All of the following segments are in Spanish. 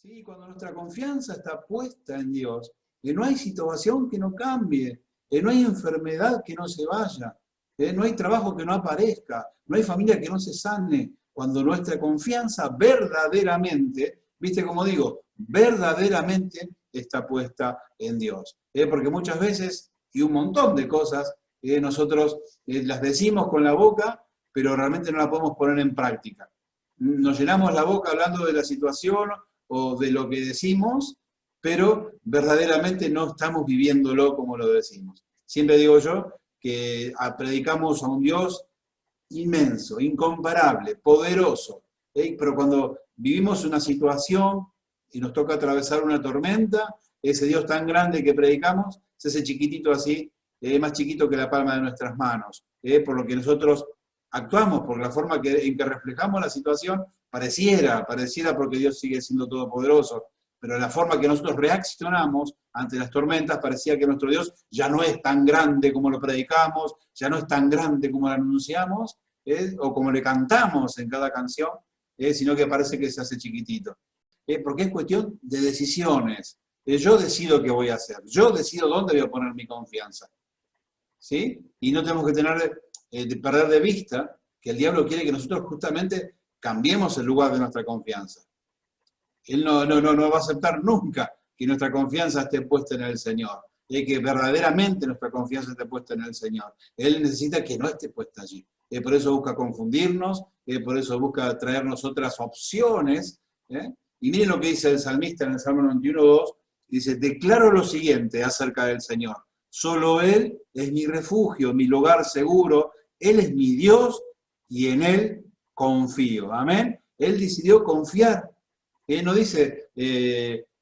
¿sí? Cuando nuestra confianza está puesta en Dios, no hay situación que no cambie, no hay enfermedad que no se vaya, no hay trabajo que no aparezca, no hay familia que no se sane. Cuando nuestra confianza verdaderamente, viste como digo, verdaderamente está puesta en Dios. Porque muchas veces, y un montón de cosas, nosotros las decimos con la boca, pero realmente no las podemos poner en práctica. Nos llenamos la boca hablando de la situación o de lo que decimos, pero verdaderamente no estamos viviéndolo como lo decimos. Siempre digo yo que predicamos a un Dios inmenso, incomparable, poderoso, pero cuando vivimos una situación y nos toca atravesar una tormenta, ese Dios tan grande que predicamos se hace chiquitito así, más chiquito que la palma de nuestras manos, por lo que nosotros actuamos, por la forma en que reflejamos la situación, pareciera porque Dios sigue siendo todopoderoso, pero la forma que nosotros reaccionamos ante las tormentas parecía que nuestro Dios ya no es tan grande como lo predicamos, ya no es tan grande como lo anunciamos, o como le cantamos en cada canción, sino que parece que se hace chiquitito. Porque es cuestión de decisiones. Yo decido qué voy a hacer, yo decido dónde voy a poner mi confianza. ¿Sí? Y no tenemos que perder de vista que el diablo quiere que nosotros justamente cambiemos el lugar de nuestra confianza. Él no va a aceptar nunca que nuestra confianza esté puesta en el Señor. Que verdaderamente nuestra confianza esté puesta en el Señor. Él necesita que no esté puesta allí. Por eso busca confundirnos, por eso busca traernos otras opciones. Y miren lo que dice el salmista en el Salmo 91:2. Dice, declaro lo siguiente acerca del Señor. Solo Él es mi refugio, mi lugar seguro. Él es mi Dios y en Él confío. Amén. Él decidió confiar. Él no dice,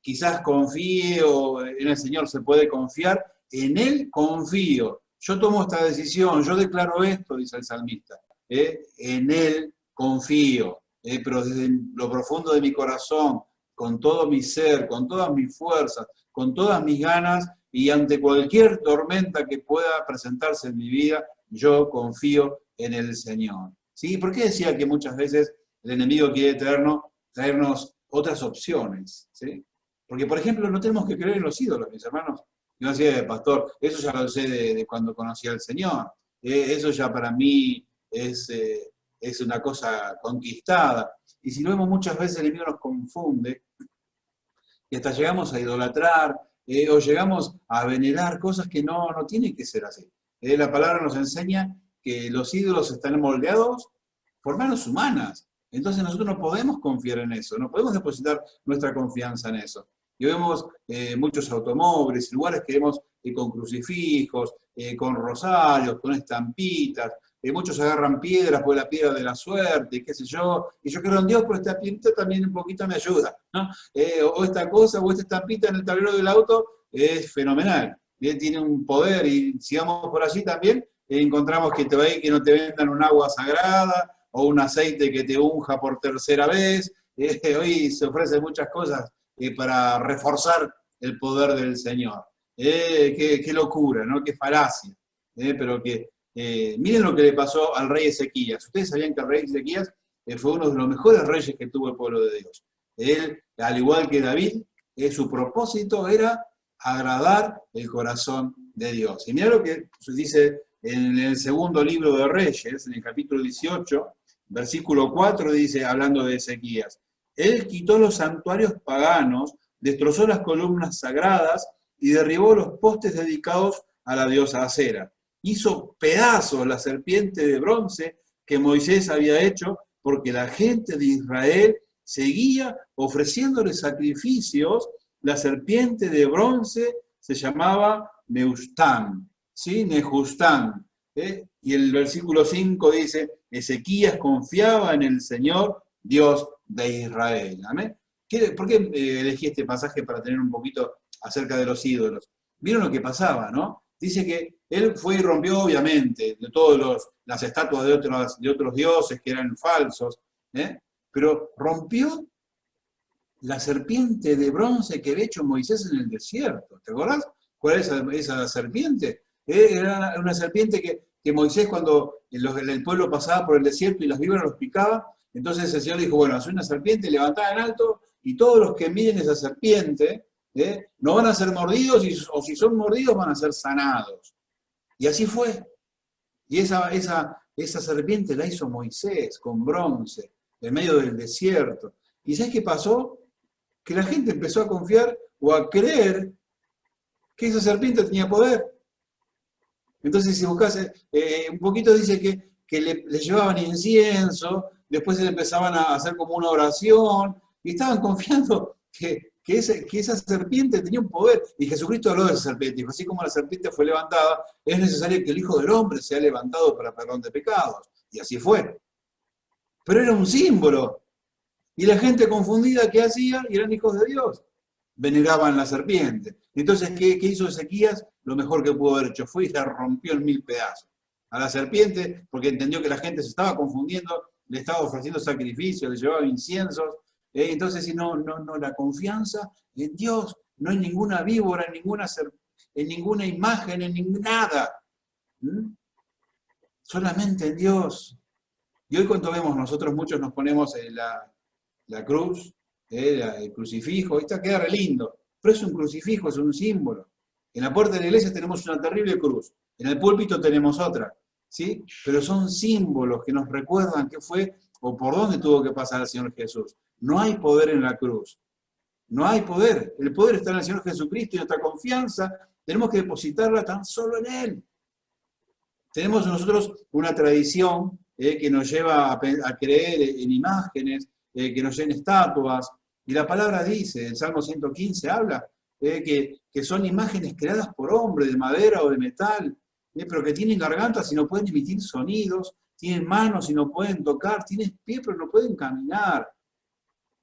quizás confíe o en el Señor se puede confiar. En Él confío. Yo tomo esta decisión, yo declaro esto, dice el salmista. En Él confío. Pero desde lo profundo de mi corazón, con todo mi ser, con todas mis fuerzas, con todas mis ganas, y ante cualquier tormenta que pueda presentarse en mi vida, yo confío en el Señor. ¿Sí? ¿Por qué decía que muchas veces el enemigo quiere traernos otras opciones? ¿Sí? Porque, por ejemplo, no tenemos que creer en los ídolos, mis hermanos. Yo decía, pastor, eso ya lo sé de cuando conocí al Señor. Eso ya para mí es una cosa conquistada. Y si lo vemos muchas veces, el enemigo nos confunde y hasta llegamos a idolatrar, o llegamos a venerar cosas que no tienen que ser así. La palabra nos enseña que los ídolos están moldeados por manos humanas. Entonces nosotros no podemos confiar en eso, no podemos depositar nuestra confianza en eso. Y vemos muchos automóviles, lugares que vemos con crucifijos, con rosarios, con estampitas. Muchos agarran piedras por la piedra de la suerte, qué sé yo, y yo creo en Dios, pero esta piedrita también un poquito me ayuda, ¿no? O esta cosa, o esta estampita en el tablero del auto, es fenomenal, tiene un poder, y si vamos por allí también, encontramos que te va a ir que no te vendan un agua sagrada, o un aceite que te unja por tercera vez. Hoy se ofrecen muchas cosas para reforzar el poder del Señor. Qué locura, ¿no? Qué falacia, pero que miren lo que le pasó al rey Ezequías. Ustedes sabían que el rey Ezequías fue uno de los mejores reyes que tuvo el pueblo de Dios. Él, al igual que David, su propósito era agradar el corazón de Dios. Y mira lo que dice en el segundo libro de Reyes, en el capítulo 18, versículo 4, dice, hablando de Ezequías, él quitó los santuarios paganos, destrozó las columnas sagradas y derribó los postes dedicados a la diosa Acera. Hizo pedazos la serpiente de bronce que Moisés había hecho porque la gente de Israel seguía ofreciéndole sacrificios. La serpiente de bronce se llamaba Neustán, ¿sí? Nejustán. Y el versículo 5 dice, Ezequías confiaba en el Señor, Dios de Israel. ¿Amén? ¿Por qué elegí este pasaje para tener un poquito acerca de los ídolos? Vieron lo que pasaba, ¿no? Dice que él fue y rompió, obviamente, de todas las estatuas de otros dioses que eran falsos, pero rompió la serpiente de bronce que había hecho Moisés en el desierto. ¿Te acordás cuál es esa serpiente? Era una serpiente que Moisés, cuando el pueblo pasaba por el desierto y las víboras los picaba, entonces el Señor dijo, bueno, haz una serpiente, levantala en alto y todos los que miren esa serpiente no van a ser mordidos, o si son mordidos van a ser sanados. Y así fue. Y esa serpiente la hizo Moisés con bronce, en medio del desierto. ¿Y sabes qué pasó? Que la gente empezó a confiar o a creer que esa serpiente tenía poder. Entonces, si buscas, un poquito dice que le llevaban incienso, después se le empezaban a hacer como una oración, y estaban confiando que esa serpiente tenía un poder. Y Jesucristo habló de esa serpiente, dijo, así como la serpiente fue levantada, es necesario que el Hijo del Hombre sea levantado para perdón de pecados. Y así fue. Pero era un símbolo. Y la gente confundida, ¿qué hacía? Y eran hijos de Dios. Veneraban la serpiente. Entonces, ¿qué hizo Ezequías? Lo mejor que pudo haber hecho fue y la rompió en 1000 pedazos. A la serpiente, porque entendió que la gente se estaba confundiendo, le estaba ofreciendo sacrificios, le llevaba inciensos. Entonces, si no, la confianza en Dios, no en ninguna víbora, en ninguna imagen, en nada. Solamente en Dios. Y hoy cuando vemos, nosotros muchos nos ponemos la cruz, el crucifijo, esto queda re lindo, pero es un crucifijo, es un símbolo. En la puerta de la iglesia tenemos una terrible cruz, en el púlpito tenemos otra, ¿sí? Pero son símbolos que nos recuerdan qué fue o por dónde tuvo que pasar el Señor Jesús. No hay poder en la cruz, no hay poder. El poder está en el Señor Jesucristo y nuestra confianza tenemos que depositarla tan solo en Él. Tenemos nosotros una tradición que nos lleva a creer en imágenes, que nos lleven estatuas, y la palabra dice, el Salmo 115 habla, que son imágenes creadas por hombres, de madera o de metal, pero que tienen gargantas y no pueden emitir sonidos, tienen manos y no pueden tocar, tienen pies pero no pueden caminar.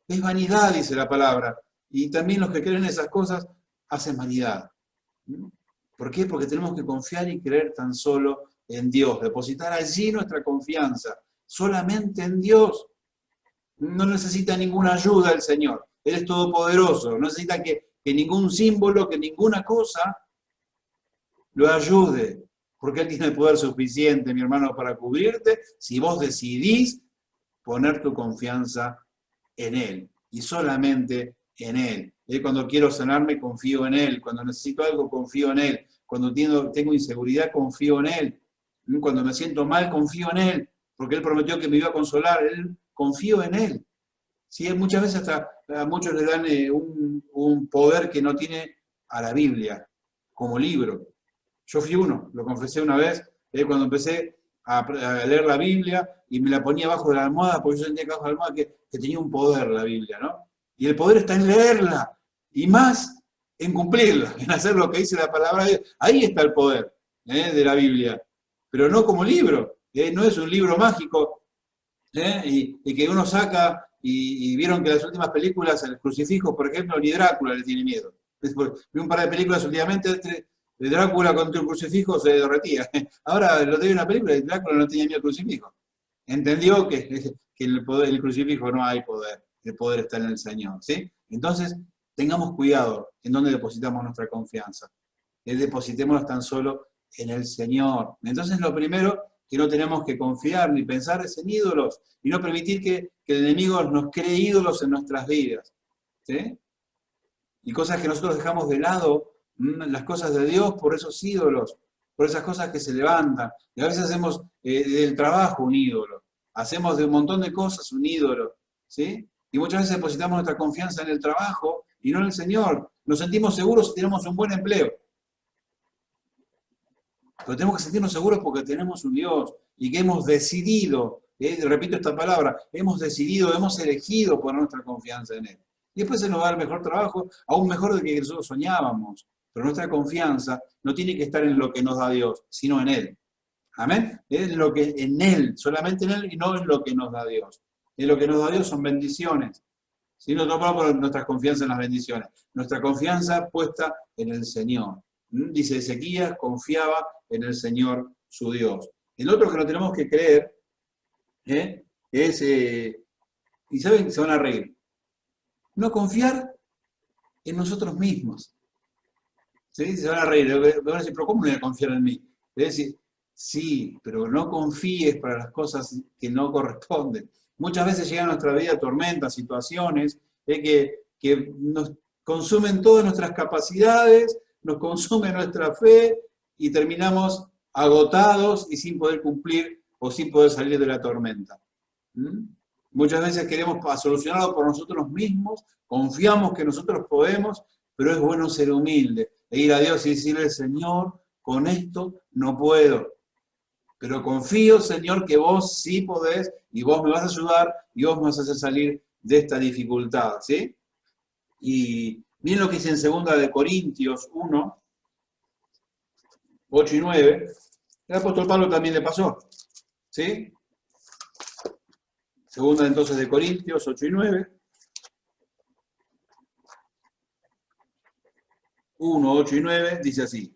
Es vanidad, dice la palabra, y también los que creen en esas cosas hacen vanidad. ¿Por qué? Porque tenemos que confiar y creer tan solo en Dios, depositar allí nuestra confianza, solamente en Dios. No necesita ninguna ayuda el Señor, Él es todopoderoso, no necesita que ningún símbolo, que ninguna cosa lo ayude, porque Él tiene el poder suficiente, mi hermano, para cubrirte, si vos decidís poner tu confianza en Él, y solamente en Él. Cuando quiero sanarme, confío en Él, cuando necesito algo, confío en Él, cuando tengo inseguridad, confío en Él, cuando me siento mal, confío en Él, porque Él prometió que me iba a consolar, confío en Él. ¿Sí? Muchas veces hasta a muchos le dan un poder que no tiene a la Biblia, como libro. Yo fui uno, lo confesé una vez, cuando empecé a leer la Biblia y me la ponía abajo de la almohada, porque yo sentía que abajo de la almohada que tenía un poder la Biblia, ¿no? Y el poder está en leerla, y más en cumplirla, en hacer lo que dice la palabra de Dios. Ahí está el poder de la Biblia, pero no como libro, no es un libro mágico, y que uno saca, y vieron que las últimas películas, el crucifijo, por ejemplo, ni Drácula le tiene miedo. Vi un par de películas últimamente de Drácula contra un crucifijo, se derretía. Ahora lo tenía una película y Drácula no tenía miedo al crucifijo. Entendió que el crucifijo no hay poder, el poder está en el Señor, ¿sí? Entonces, tengamos cuidado en dónde depositamos nuestra confianza. Depositémonos tan solo en el Señor. Entonces, lo primero que no tenemos que confiar ni pensar es en ídolos y no permitir que el enemigo nos cree ídolos en nuestras vidas, ¿sí? Y cosas que nosotros dejamos de lado, las cosas de Dios por esos ídolos, por esas cosas que se levantan. Y a veces hacemos del trabajo un ídolo, hacemos de un montón de cosas un ídolo, ¿sí? Y muchas veces depositamos nuestra confianza en el trabajo y no en el Señor. Nos sentimos seguros si tenemos un buen empleo. Pero tenemos que sentirnos seguros porque tenemos un Dios y que hemos decidido, repito esta palabra, hemos decidido, hemos elegido poner nuestra confianza en Él. Y después se nos va el mejor trabajo, aún mejor del que nosotros soñábamos. Pero nuestra confianza no tiene que estar en lo que nos da Dios, sino en Él. Amén. Es en Él, solamente en Él y no en lo que nos da Dios. En lo que nos da Dios son bendiciones. Si no tomamos nuestra confianza en las bendiciones, nuestra confianza puesta en el Señor. Dice Ezequías, confiaba en el Señor su Dios. El otro que no tenemos que creer es, y saben que se van a reír, no confiar en nosotros mismos. ¿Sí? Se van a reír, van a decir, pero ¿cómo no voy a confiar en mí? Es decir, sí, pero no confíes para las cosas que no corresponden. Muchas veces llegan a nuestra vida tormentas, situaciones, que nos consumen todas nuestras capacidades, nos consume nuestra fe y terminamos agotados y sin poder cumplir o sin poder salir de la tormenta. Muchas veces queremos solucionarlo por nosotros mismos, confiamos que nosotros podemos, pero es bueno ser humilde e ir a Dios y decirle, Señor, con esto no puedo. Pero confío, Señor, que vos sí podés y vos me vas a ayudar y vos me vas a hacer salir de esta dificultad, ¿sí? Y miren lo que dice en 2 de Corintios 1, 8 y 9. El apóstol Pablo también le pasó, ¿sí? 2 entonces de Corintios 8 y 9. 1, 8 y 9 dice así.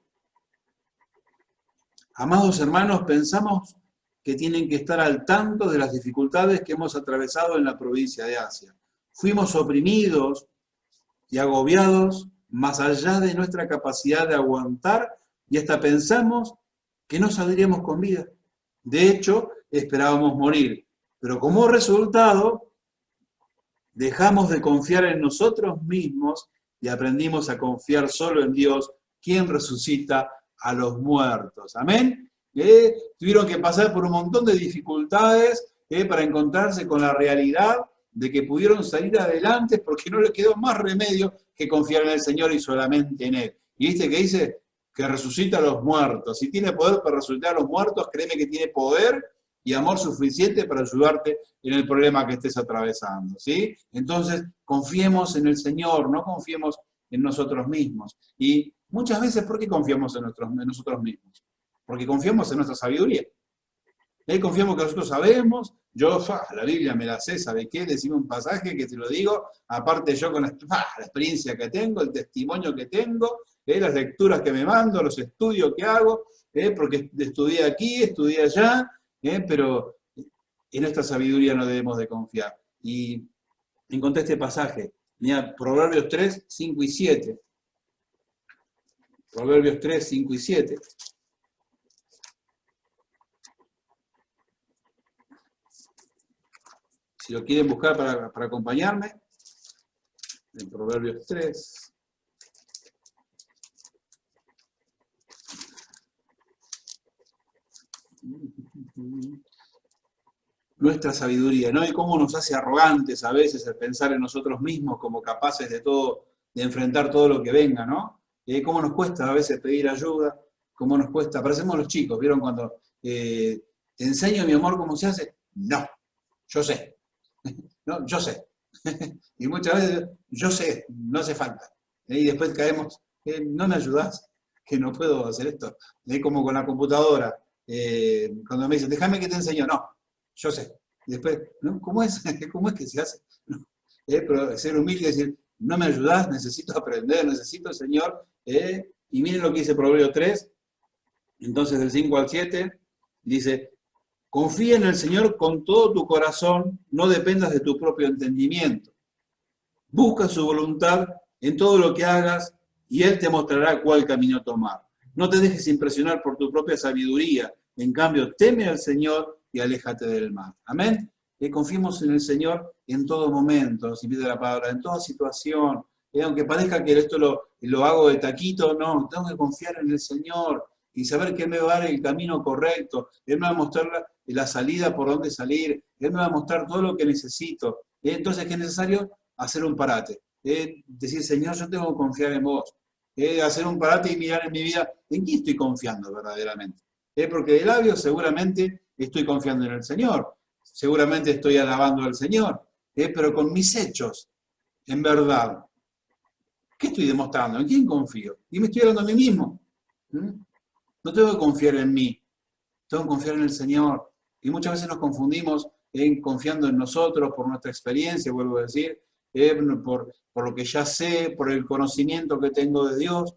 Amados hermanos, pensamos que tienen que estar al tanto de las dificultades que hemos atravesado en la provincia de Asia. Fuimos oprimidos y agobiados más allá de nuestra capacidad de aguantar y hasta pensamos que no saldríamos con vida. De hecho, esperábamos morir, pero como resultado, dejamos de confiar en nosotros mismos y aprendimos a confiar solo en Dios, quien resucita a los muertos. Amén. Tuvieron que pasar por un montón de dificultades para encontrarse con la realidad de que pudieron salir adelante porque no les quedó más remedio que confiar en el Señor y solamente en Él. Y viste que dice que resucita a los muertos. Si tiene poder para resucitar a los muertos, créeme que tiene poder y amor suficiente para ayudarte en el problema que estés atravesando, ¿sí? Entonces, confiemos en el Señor, no confiemos en nosotros mismos. Y muchas veces, ¿por qué confiamos en nosotros mismos? Porque confiamos en nuestra sabiduría. Confiamos que nosotros sabemos, yo la Biblia me la sé, ¿sabe qué? Decime un pasaje que te lo digo, aparte yo con la experiencia que tengo, el testimonio que tengo, las lecturas que me mando, los estudios que hago, porque estudié aquí, estudié allá, pero en esta sabiduría no debemos de confiar. Y encontré este pasaje, mira, Proverbios 3, 5 y 7. Proverbios 3, 5 y 7. Si lo quieren buscar para acompañarme, en Proverbios 3. Nuestra sabiduría, ¿no? Y cómo nos hace arrogantes a veces el pensar en nosotros mismos como capaces de todo, de enfrentar todo lo que venga, ¿no? Cómo nos cuesta a veces pedir ayuda, cómo nos cuesta, parecemos los chicos, ¿vieron? Cuando te enseño, mi amor, cómo se hace, no, yo sé. No, yo sé. Y muchas veces, yo sé, no hace falta. Y después caemos, no me ayudás, que no puedo hacer esto. Como con la computadora, cuando me dicen, déjame que te enseño, no, yo sé. Y después, ¿no? ¿Cómo es? ¿Cómo es que se hace? Pero ser humilde y decir, no me ayudás, necesito aprender, necesito, Señor. Y miren lo que dice Proverbio 3, entonces del 5 al 7, dice, confía en el Señor con todo tu corazón, no dependas de tu propio entendimiento. Busca su voluntad en todo lo que hagas y Él te mostrará cuál camino tomar. No te dejes impresionar por tu propia sabiduría, en cambio teme al Señor y aléjate del mal. Amén. Confiemos en el Señor en todo momento, si pide la palabra, en toda situación. Aunque parezca que esto lo hago de taquito, no, tengo que confiar en el Señor y saber que Él me va a dar el camino correcto. Él me va a mostrar la salida por dónde salir. Él me va a mostrar todo lo que necesito. Entonces, ¿qué es necesario? Hacer un parate. Decir, Señor, yo tengo que confiar en vos. Hacer un parate y mirar en mi vida, ¿en quién estoy confiando verdaderamente? Porque de labios seguramente estoy confiando en el Señor. Seguramente estoy alabando al Señor. Pero con mis hechos, en verdad, ¿qué estoy demostrando? ¿En quién confío? Y me estoy hablando a mí mismo. No tengo que confiar en mí, tengo que confiar en el Señor. Y muchas veces nos confundimos confiando en nosotros, por nuestra experiencia, vuelvo a decir, por lo que ya sé, por el conocimiento que tengo de Dios,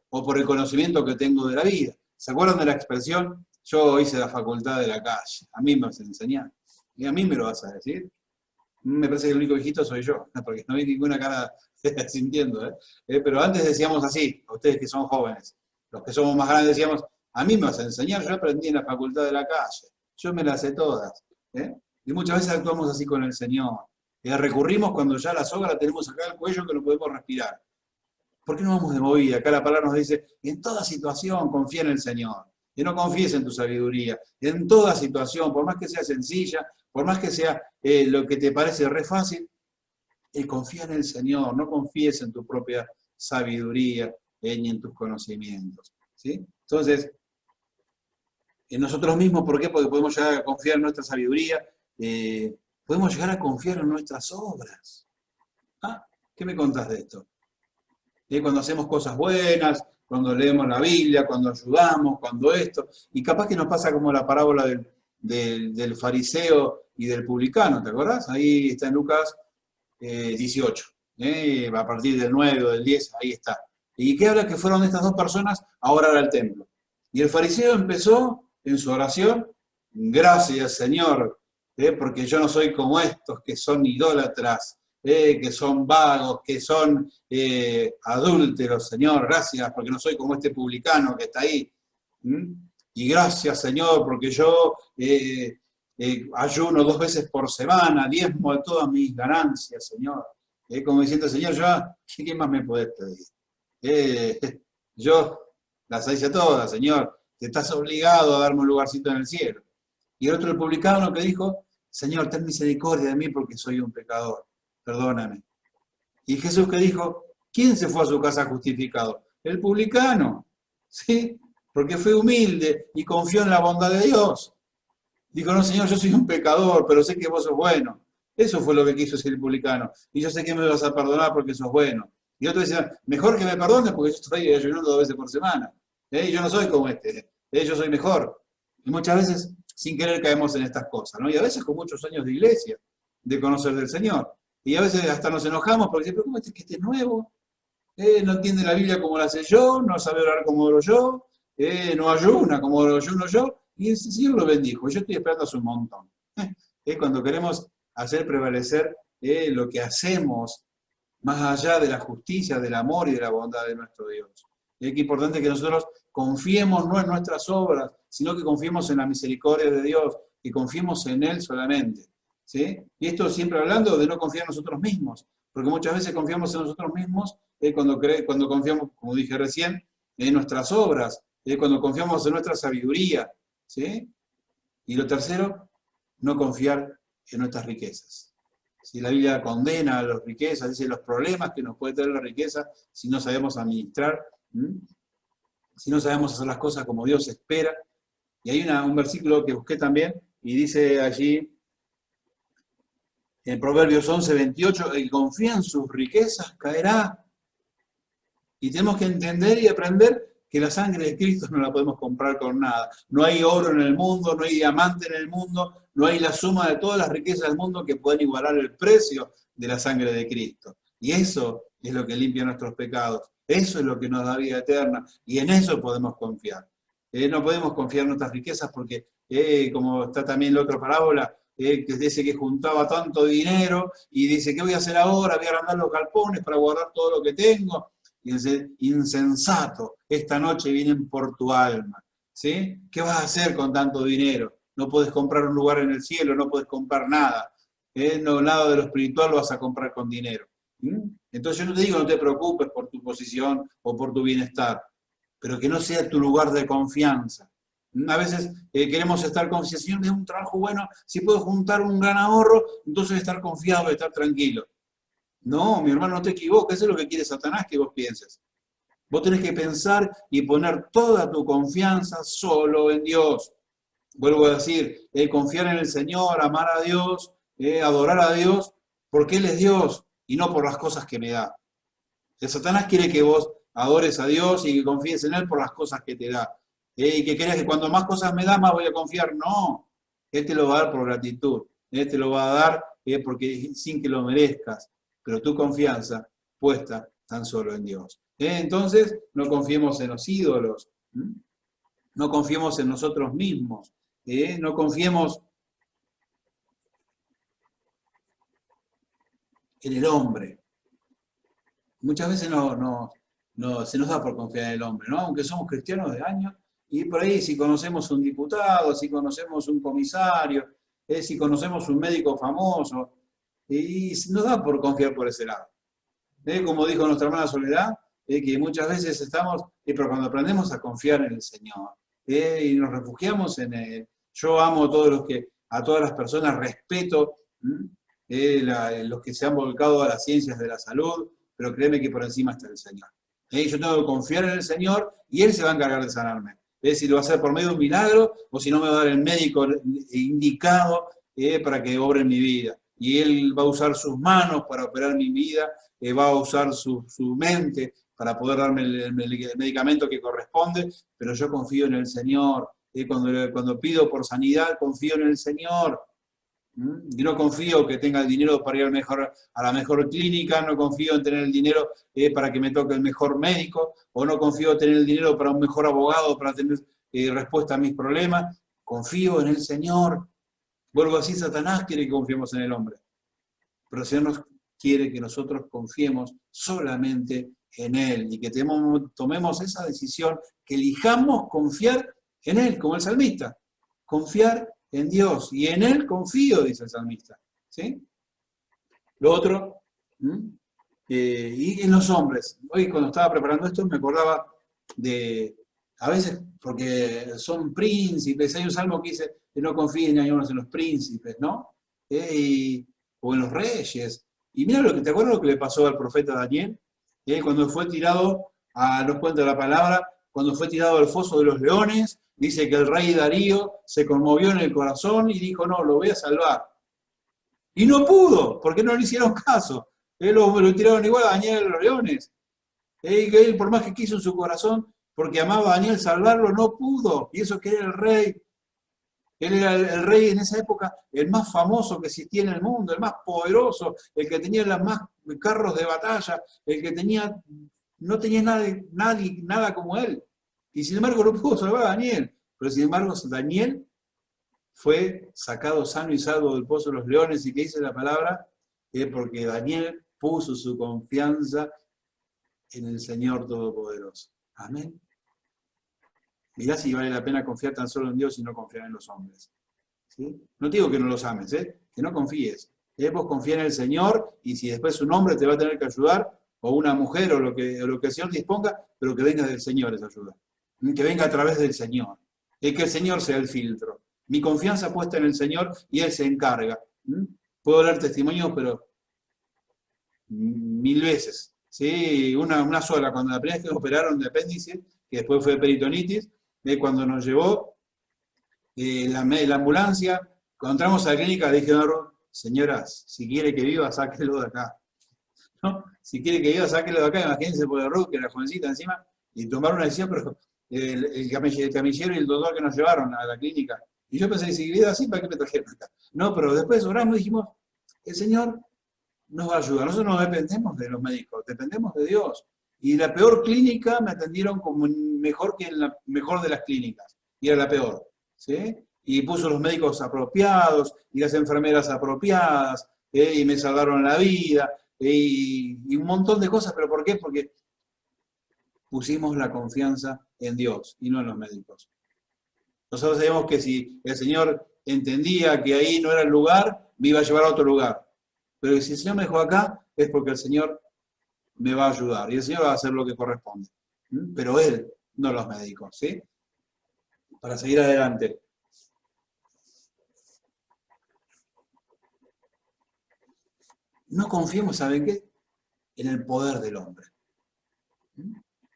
o por el conocimiento que tengo de la vida. ¿Se acuerdan de la expresión? Yo hice la facultad de la calle, a mí me vas a enseñar. Y a mí me lo vas a decir. Me parece que el único viejito soy yo, porque no hay ninguna cara sintiendo. Pero antes decíamos así, a ustedes que son jóvenes, los que somos más grandes decíamos, a mí me vas a enseñar, yo aprendí en la facultad de la calle, yo me las sé todas. Y muchas veces actuamos así con el Señor. Recurrimos cuando ya la soga la tenemos acá al cuello que no podemos respirar. ¿Por qué no vamos de movida? Acá la palabra nos dice, en toda situación confía en el Señor. Y no confíes en tu sabiduría. En toda situación, por más que sea sencilla, por más que sea lo que te parece re fácil, confía en el Señor. No confíes en tu propia sabiduría ni en tus conocimientos. ¿Sí? Entonces, en nosotros mismos, ¿por qué? Porque podemos llegar a confiar en nuestra sabiduría, podemos llegar a confiar en nuestras obras. ¿Ah? ¿Qué me contás de esto? Cuando hacemos cosas buenas, cuando leemos la Biblia, cuando ayudamos, cuando esto, y capaz que nos pasa como la parábola del fariseo y del publicano, ¿te acordás? Ahí está en Lucas 18, a partir del 9 o del 10, ahí está. ¿Y qué habla? Que fueron estas dos personas a orar al templo. Y el fariseo empezó en su oración, gracias Señor, porque yo no soy como estos que son idólatras, que son vagos, que son adúlteros, Señor, gracias, porque no soy como este publicano que está ahí. Y gracias, Señor, porque yo ayuno 2 veces por semana, diezmo de todas mis ganancias, Señor. Como diciendo, Señor, yo, ¿qué más me podés pedir? Yo las hice todas, Señor, te estás obligado a darme un lugarcito en el cielo. Y el otro, el publicano, que dijo, Señor, ten misericordia de mí porque soy un pecador, perdóname. Y Jesús que dijo, ¿quién se fue a su casa justificado? El publicano, ¿sí? Porque fue humilde y confió en la bondad de Dios. Dijo, no, Señor, yo soy un pecador, pero sé que vos sos bueno. Eso fue lo que quiso decir el publicano. Y yo sé que me vas a perdonar porque sos bueno. Y otro decía, mejor que me perdones porque yo estoy ayunando 2 veces por semana. Y yo no soy como este. Yo soy mejor. Y muchas veces, sin querer, caemos en estas cosas, ¿no? Y a veces con muchos años de iglesia, de conocer del Señor. Y a veces hasta nos enojamos porque decimos, pero ¿cómo que este es nuevo? No entiende la Biblia como la sé yo, no sabe orar como oro yo, no ayuna como ayuno yo, y el Señor lo bendijo. Yo estoy esperando hace un montón. Cuando queremos hacer prevalecer lo que hacemos más allá de la justicia, del amor y de la bondad de nuestro Dios. Es importante que nosotros confiemos no en nuestras obras, sino que confiemos en la misericordia de Dios, que confiemos en Él solamente. ¿Sí? Y esto siempre hablando de no confiar en nosotros mismos, porque muchas veces confiamos en nosotros mismos cuando confiamos, como dije recién, en nuestras obras, cuando confiamos en nuestra sabiduría. ¿Sí? Y lo tercero, no confiar en nuestras riquezas. Si la Biblia condena a las riquezas, dice los problemas que nos puede traer la riqueza si no sabemos administrar, si no sabemos hacer las cosas como Dios espera. Y hay un versículo que busqué también, y dice allí, en Proverbios 11:28, el que confía en sus riquezas caerá. Y tenemos que entender y aprender que la sangre de Cristo no la podemos comprar con nada. No hay oro en el mundo, no hay diamante en el mundo, no hay la suma de todas las riquezas del mundo que puedan igualar el precio de la sangre de Cristo. Y eso es lo que limpia nuestros pecados. Eso es lo que nos da vida eterna. Y en eso podemos confiar. No podemos confiar en nuestras riquezas porque, como está también la otra parábola, que dice que juntaba tanto dinero y dice, ¿qué voy a hacer ahora? Voy a agrandar los galpones para guardar todo lo que tengo. Y dice, insensato, esta noche vienen por tu alma. ¿Sí? ¿Qué vas a hacer con tanto dinero? No puedes comprar un lugar en el cielo, no puedes comprar nada. No, nada de lo espiritual lo vas a comprar con dinero. Entonces yo no te digo no te preocupes por tu posición o por tu bienestar, pero que no sea tu lugar de confianza. A veces queremos estar confiados, si es un trabajo bueno, si puedo juntar un gran ahorro, entonces estar confiado, estar tranquilo. No, mi hermano, no te equivoques, eso es lo que quiere Satanás que vos pienses. Vos tenés que pensar y poner toda tu confianza solo en Dios. Vuelvo a decir, confiar en el Señor, amar a Dios, adorar a Dios, porque Él es Dios y no por las cosas que me da. El Satanás quiere que vos adores a Dios y que confíes en Él por las cosas que te da. Y que creas que cuando más cosas me da, más voy a confiar. No, Él te lo va a dar por gratitud. Él te lo va a dar porque sin que lo merezcas. Pero tu confianza puesta tan solo en Dios. Entonces, no confiemos en los ídolos. No confiemos en nosotros mismos. No confiemos en el hombre. Muchas veces se nos da por confiar en el hombre, ¿no? Aunque somos cristianos de años, y por ahí si conocemos un diputado, si conocemos un comisario, si conocemos un médico famoso, y nos da por confiar por ese lado. Como dijo nuestra hermana Soledad, que muchas veces estamos, pero cuando aprendemos a confiar en el Señor, y nos refugiamos en Él, yo amo a a todas las personas, respeto los que se han volcado a las ciencias de la salud, pero créeme que por encima está el Señor. Yo tengo que confiar en el Señor y Él se va a encargar de sanarme. Si lo va a hacer por medio de un milagro o si no me va a dar el médico indicado para que obre en mi vida. Y Él va a usar sus manos para operar mi vida, va a usar su mente para poder darme el medicamento que corresponde, pero yo confío en el Señor. Cuando pido por sanidad, confío en el Señor. Y no confío que tenga el dinero para ir a la mejor clínica, no confío en tener el dinero para que me toque el mejor médico, o no confío en tener el dinero para un mejor abogado, para tener respuesta a mis problemas. Confío en el Señor. Vuelvo así, Satanás quiere que confiemos en el hombre. Pero el Señor nos quiere que nosotros confiemos solamente en Él y que tomemos esa decisión, que elijamos confiar en Él, como el salmista. Confiar en Dios, y en Él confío, dice el salmista. ¿Sí? Lo otro, y en los hombres. Hoy cuando estaba preparando esto me acordaba de, a veces, porque son príncipes, hay un salmo que dice que no confíen en los príncipes, ¿no? O en los reyes. Y mira ¿te acuerdas lo que le pasó al profeta Daniel? Cuando fue tirado, nos cuenta la palabra, cuando fue tirado al foso de los leones, dice que el rey Darío se conmovió en el corazón y dijo, no, lo voy a salvar. Y no pudo, porque no le hicieron caso. Lo tiraron igual a Daniel a los leones. Él, por más que quiso en su corazón, porque amaba a Daniel salvarlo, no pudo. Y eso que era el rey. Él era el rey en esa época, el más famoso que existía en el mundo, el más poderoso, el que tenía los más carros de batalla, el que no tenía nada como él. Y sin embargo no pudo salvar a Daniel. Pero sin embargo Daniel fue sacado sano y salvo del pozo de los leones. ¿Y qué dice la palabra? Porque Daniel puso su confianza en el Señor Todopoderoso. Amén. Mirá si vale la pena confiar tan solo en Dios y no confiar en los hombres. ¿Sí? No te digo que no los ames, que no confíes. Vos confía en el Señor y si después un hombre te va a tener que ayudar, o una mujer, o lo que el Señor disponga, pero que venga del Señor esa ayuda. Que venga a través del Señor. Que el Señor sea el filtro. Mi confianza puesta en el Señor y Él se encarga. Puedo dar testimonios, pero 1000 veces. ¿Sí? Una sola, cuando la primera vez que me operaron de apéndice, que después fue peritonitis, cuando nos llevó la ambulancia, cuando entramos a la clínica, le dije, señoras, si quiere que viva, sáquelo de acá. ¿No? Si quiere que viva, sáquelo de acá. Imagínense por el Ruth, que era jovencita encima, y tomaron una decisión, pero el camillero y el doctor que nos llevaron a la clínica. Y yo pensé, si viviera así, ¿para qué me trajeron acá? No, pero después oramos y dijimos, el Señor nos va a ayudar. Nosotros no dependemos de los médicos, dependemos de Dios. Y la peor clínica me atendieron como mejor que en la mejor de las clínicas. Y era la peor. ¿Sí? Y puso los médicos apropiados y las enfermeras apropiadas, y me salvaron la vida, y un montón de cosas. ¿Pero por qué? Porque pusimos la confianza en Dios y no en los médicos. Nosotros sabemos que si el Señor entendía que ahí no era el lugar, me iba a llevar a otro lugar. Pero si el Señor me dejó acá, es porque el Señor me va a ayudar y el Señor va a hacer lo que corresponde. Pero Él, no los médicos. ¿Sí? Para seguir adelante. No confiemos, ¿saben qué? En el poder del hombre.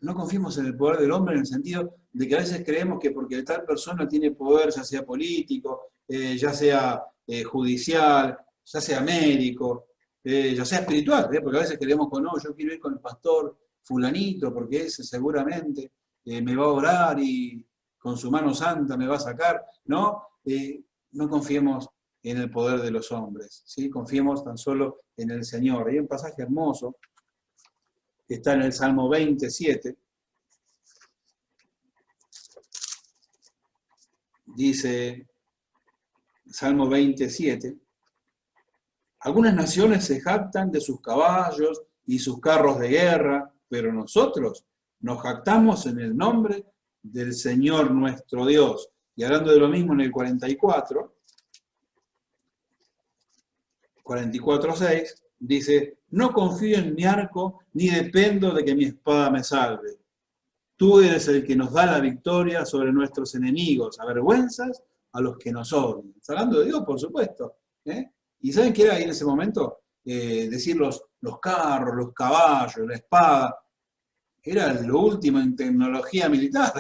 No confiemos en el poder del hombre en el sentido de que a veces creemos que porque tal persona tiene poder, ya sea político, ya sea judicial, ya sea médico, ya sea espiritual, porque a veces creemos que no, yo quiero ir con el pastor fulanito, porque ese seguramente me va a orar y con su mano santa me va a sacar. No, no confiemos en el poder de los hombres, ¿sí? Confiemos tan solo en el Señor. Hay un pasaje hermoso que está en el Salmo 27, dice, Salmo 27, algunas naciones se jactan de sus caballos y sus carros de guerra, pero nosotros nos jactamos en el nombre del Señor nuestro Dios. Y hablando de lo mismo en el 44, 44:6, dice, no confío en mi arco, ni dependo de que mi espada me salve. Tú eres el que nos da la victoria sobre nuestros enemigos, avergüenzas a los que nos odian. Está hablando de Dios, por supuesto. ¿Y saben qué era ahí en ese momento? Decir los carros, los caballos, la espada. Era lo último en tecnología militar.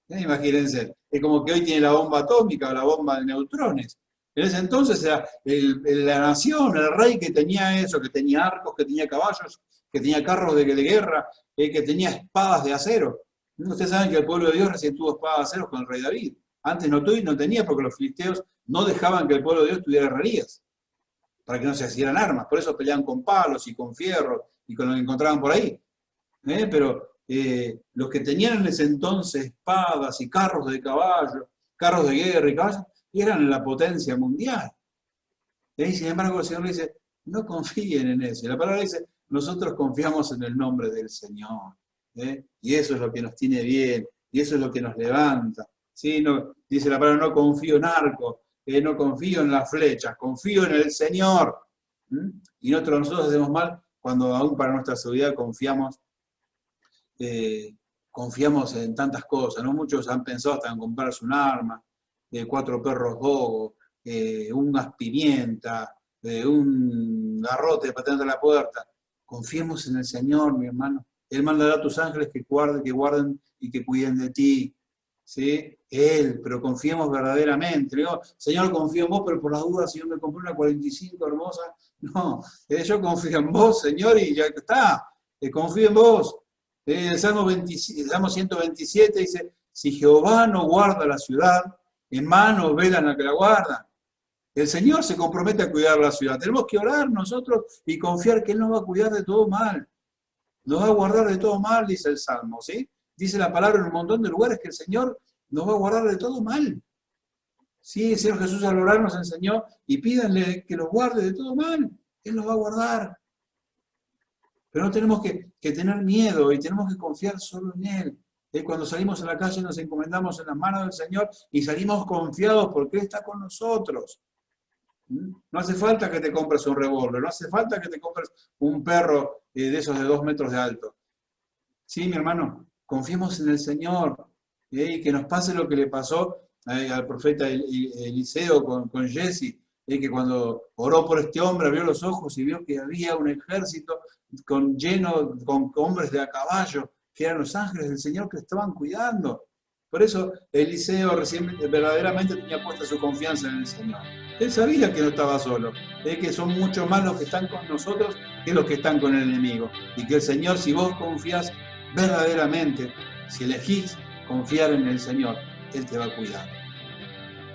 Imagínense. Es como que hoy tiene la bomba atómica o la bomba de neutrones. En ese entonces era la nación, el rey que tenía eso, que tenía arcos, que tenía caballos, que tenía carros de guerra, que tenía espadas de acero. Ustedes saben que el pueblo de Dios recién tuvo espadas de acero con el rey David. Antes no tenía porque los filisteos no dejaban que el pueblo de Dios tuviera herrerías, para que no se hicieran armas. Por eso peleaban con palos y con fierros y con lo que encontraban por ahí. Pero los que tenían en ese entonces espadas y carros de caballo, carros de guerra y caballos, eran la potencia mundial. Y sin embargo el Señor le dice, no confíen en eso. Y la palabra dice, nosotros confiamos en el nombre del Señor. Y eso es lo que nos tiene bien, y eso es lo que nos levanta. ¿Sí? No, dice la palabra, no confío en arco, no confío en las flechas, confío en el Señor. Y nosotros hacemos mal cuando aún para nuestra seguridad confiamos en tantas cosas, ¿no? Muchos han pensado hasta en comprarse un arma, 4 perros dogos, unas pimientas, un garrote para tener la puerta. Confiemos en el Señor, mi hermano. Él mandará a tus ángeles que guarden y que cuiden de ti. ¿Sí? Él, pero confiemos verdaderamente. Le digo, Señor, confío en vos, pero por las dudas, si yo me compré una 45 hermosa, no, yo confío en vos, Señor, y ya está, confío en vos. El Salmo 127 dice, si Jehová no guarda la ciudad, en mano velan a que la guardan. El Señor se compromete a cuidar la ciudad. Tenemos que orar nosotros y confiar que Él nos va a cuidar de todo mal. Nos va a guardar de todo mal, dice el Salmo, ¿sí? Dice la palabra en un montón de lugares que el Señor nos va a guardar de todo mal. Sí, el Señor Jesús al orar nos enseñó y pídanle que los guarde de todo mal. Él nos va a guardar. Pero no tenemos que tener miedo y tenemos que confiar solo en Él. Cuando salimos a la calle nos encomendamos en las manos del Señor y salimos confiados porque Él está con nosotros. No hace falta que te compres un revólver, no hace falta que te compres un perro de esos de 2 metros de alto. Sí, mi hermano, confiemos en el Señor y que nos pase lo que le pasó al profeta Eliseo con Jesse, que cuando oró por este hombre abrió los ojos y vio que había un ejército lleno con hombres de a caballo, que eran los ángeles del Señor que estaban cuidando. Por eso Eliseo verdaderamente tenía puesta su confianza en el Señor. Él sabía que no estaba solo, que son mucho más los que están con nosotros que los que están con el enemigo. Y que el Señor, si vos confías verdaderamente, si elegís confiar en el Señor, Él te va a cuidar.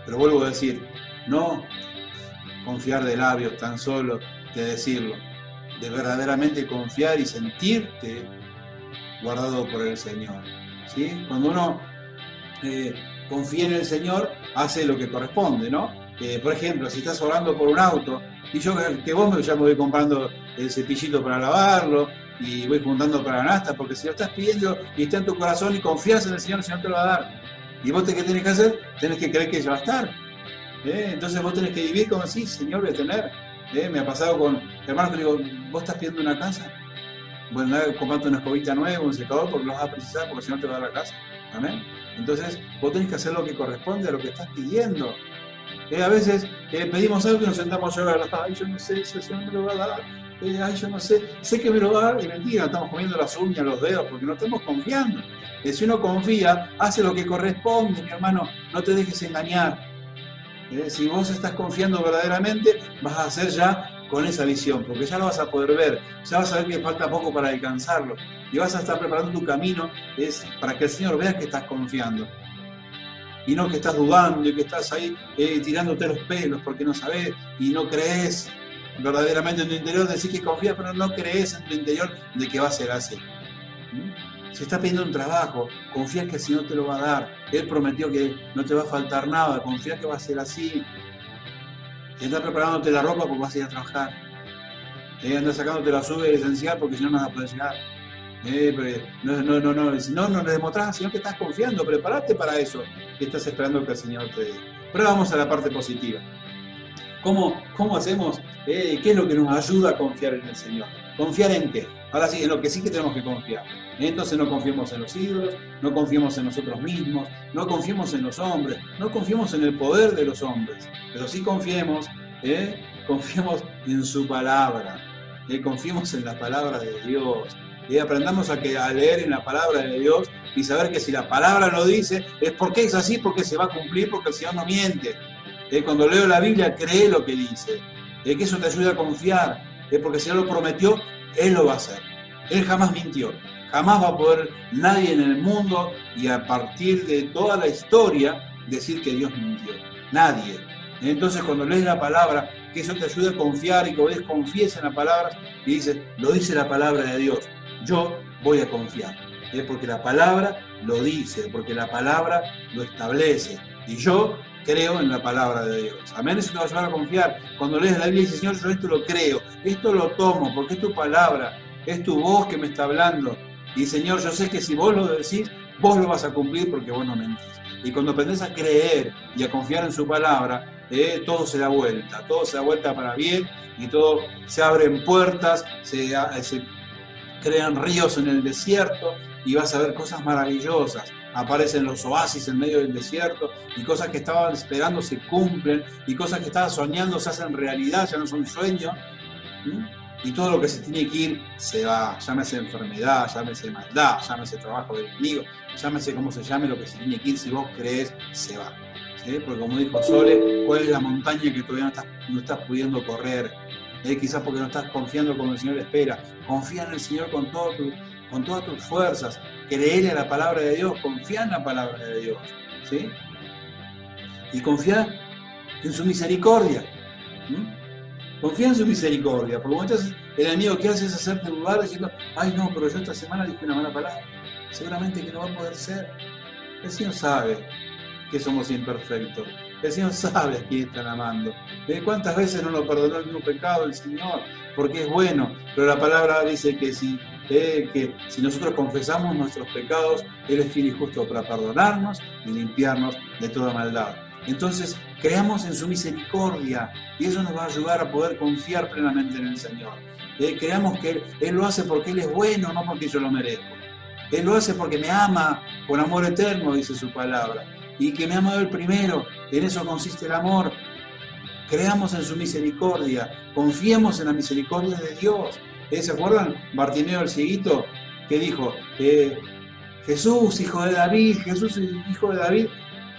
Pero vuelvo a decir, no confiar de labios tan solo de decirlo, de verdaderamente confiar y sentirte guardado por el Señor. ¿Sí? Cuando uno confía en el Señor, hace lo que corresponde, ¿no? Por ejemplo, si estás orando por un auto, y yo que vos ya me voy comprando el cepillito para lavarlo, y voy juntando para la nasta, porque si lo estás pidiendo y está en tu corazón y confías en el Señor te lo va a dar. Y vos ¿qué tenés que hacer? Tenés que creer que ya va a estar. Entonces vos tenés que vivir como así, Señor, voy a tener. Me ha pasado con hermanos que digo, ¿vos estás pidiendo una casa? Bueno, comprate una escobita nueva, un secador, porque lo vas a precisar, porque si no te va a dar la casa. ¿Amén? Entonces, vos tenés que hacer lo que corresponde a lo que estás pidiendo. A veces pedimos algo y nos sentamos a llorar. Ay, yo no sé si el Señor me lo va a dar. Ay, yo no sé. Sé que me lo va a dar. Y mentira, estamos comiendo las uñas, los dedos, porque no estamos confiando. Si uno confía, hace lo que corresponde, mi hermano. No te dejes engañar. Si vos estás confiando verdaderamente, vas a hacer ya con esa visión, porque ya lo vas a poder ver, ya vas a ver que falta poco para alcanzarlo, y vas a estar preparando tu camino para que el Señor vea que estás confiando, y no que estás dudando y que estás ahí tirándote los pelos porque no sabés y no crees verdaderamente en tu interior, decís que confías, pero no crees en tu interior de que va a ser así. Si estás pidiendo un trabajo, confía que el Señor te lo va a dar. Él prometió que no te va a faltar nada, confía que va a ser así. Estás preparándote la ropa porque vas a ir a trabajar. Andas sacándote la sube esencial porque si no, no vas a poder llegar. No le demostrás al Señor que estás confiando. Prepárate para eso. Y estás esperando que el Señor te dé. Pero vamos a la parte positiva. ¿Cómo hacemos? ¿Qué es lo que nos ayuda a confiar en el Señor? ¿Confiar en qué? Ahora sí, en lo que sí que tenemos que confiar. Entonces no confiemos en los ídolos, no confiemos en nosotros mismos, no confiemos en los hombres, no confiemos en el poder de los hombres, pero sí confiemos en su palabra, confiemos en la palabra de Dios. Aprendamos a leer en la palabra de Dios y saber que si la palabra lo dice, es porque es así, porque se va a cumplir, porque el Señor no miente. Cuando leo la Biblia, cree lo que dice. Que eso te ayuda a confiar, porque si Él lo prometió, Él lo va a hacer. Él jamás mintió. Jamás va a poder nadie en el mundo y a partir de toda la historia decir que Dios mintió. Nadie. Entonces cuando lees la palabra, que eso te ayude a confiar y que vos confíes en la palabra y dices, lo dice la palabra de Dios. Yo voy a confiar. Porque la palabra lo dice, porque la palabra lo establece. Y yo creo en la palabra de Dios. Amén, eso te va a ayudar a confiar. Cuando lees la Biblia y dices, Señor, yo esto lo creo, esto lo tomo, porque es tu palabra, es tu voz que me está hablando. Y Señor, yo sé que si vos lo decís, vos lo vas a cumplir porque vos no mentís. Y cuando aprendes a creer y a confiar en su palabra, todo se da vuelta para bien y todo se abren puertas, se crean ríos en el desierto y vas a ver cosas maravillosas. Aparecen los oasis en medio del desierto y cosas que estaban esperando se cumplen y cosas que estabas soñando se hacen realidad, ya no son sueños. Y todo lo que se tiene que ir se va, llámese enfermedad, llámese maldad, llámese trabajo del enemigo, llámese como se llame, lo que se tiene que ir, si vos crees, se va. ¿Sí? Porque como dijo Sole, ¿cuál es la montaña que todavía no estás pudiendo correr? Quizás porque no estás confiando como el Señor espera. Confía en el Señor con todas tus fuerzas, creer en la palabra de Dios, confía en la palabra de Dios, ¿sí? Y confía en su misericordia. Confía en su misericordia, porque muchas el enemigo que hace es hacerte dudar diciendo, ay no, pero yo esta semana dije una mala palabra, seguramente que no va a poder ser. El Señor sabe que somos imperfectos, el Señor sabe a quién están amando. ¿Cuántas veces no nos perdonó el mismo pecado el Señor? Porque es bueno, pero la palabra dice que si nosotros confesamos nuestros pecados, Él es fiel y justo para perdonarnos y limpiarnos de toda maldad. Entonces, creamos en su misericordia y eso nos va a ayudar a poder confiar plenamente en el Señor. Creamos que Él lo hace porque Él es bueno, no porque yo lo merezco. Él lo hace porque me ama con amor eterno, dice su palabra, y que me ha amado el primero. En eso consiste el amor. Creamos en su misericordia, confiemos en la misericordia de Dios. ¿Se acuerdan? Bartimeo el cieguito, que dijo, Jesús, hijo de David,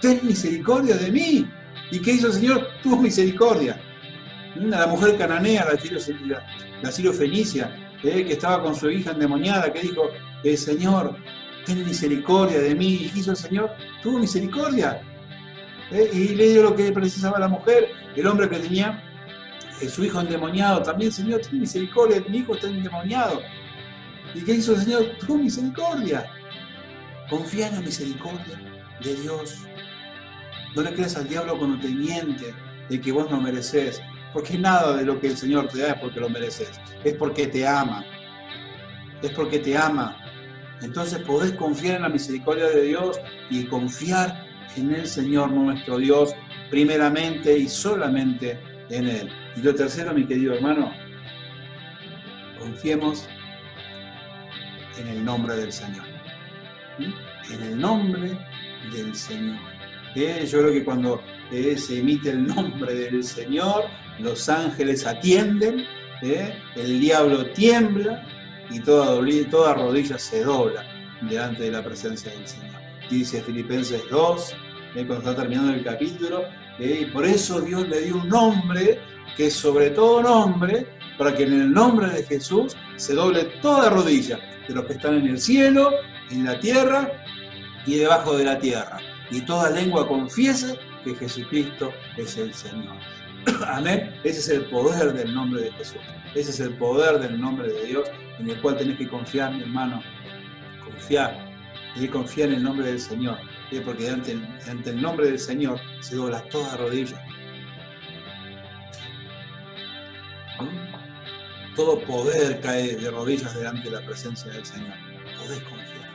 ten misericordia de mí. ¿Y qué hizo el Señor? Tuvo misericordia. La mujer cananea, la sirofenicia, que estaba con su hija endemoniada, que dijo, Señor, ten misericordia de mí. ¿Y qué hizo el Señor? Tuvo misericordia. Y le dio lo que precisaba la mujer. El hombre que tenía su hijo endemoniado, también, Señor, ten misericordia, mi hijo está endemoniado. ¿Y qué hizo el Señor? Tuvo misericordia. Confía en la misericordia de Dios. No le creas al diablo cuando te miente de que vos no mereces, porque nada de lo que el Señor te da es porque lo mereces, es porque te ama. Es porque te ama. Entonces podés confiar en la misericordia de Dios y confiar en el Señor nuestro Dios, primeramente y solamente en Él. Y lo tercero, mi querido hermano, confiemos en el nombre del Señor. En el nombre del Señor. Yo creo que cuando se emite el nombre del Señor, los ángeles atienden, el diablo tiembla y toda rodilla se dobla delante de la presencia del Señor. Dice Filipenses 2, cuando está terminando el capítulo, y por eso Dios le dio un nombre que es sobre todo nombre, para que en el nombre de Jesús se doble toda rodilla de los que están en el cielo, en la tierra y debajo de la tierra. Y toda lengua confiese que Jesucristo es el Señor. Amén. Ese es el poder del nombre de Jesús. Ese es el poder del nombre de Dios en el cual tenés que confiar, mi hermano. Confiar. Y confiar en el nombre del Señor. Porque ante el nombre del Señor se dobla toda rodilla. Todo poder cae de rodillas delante de la presencia del Señor. Podés confiar.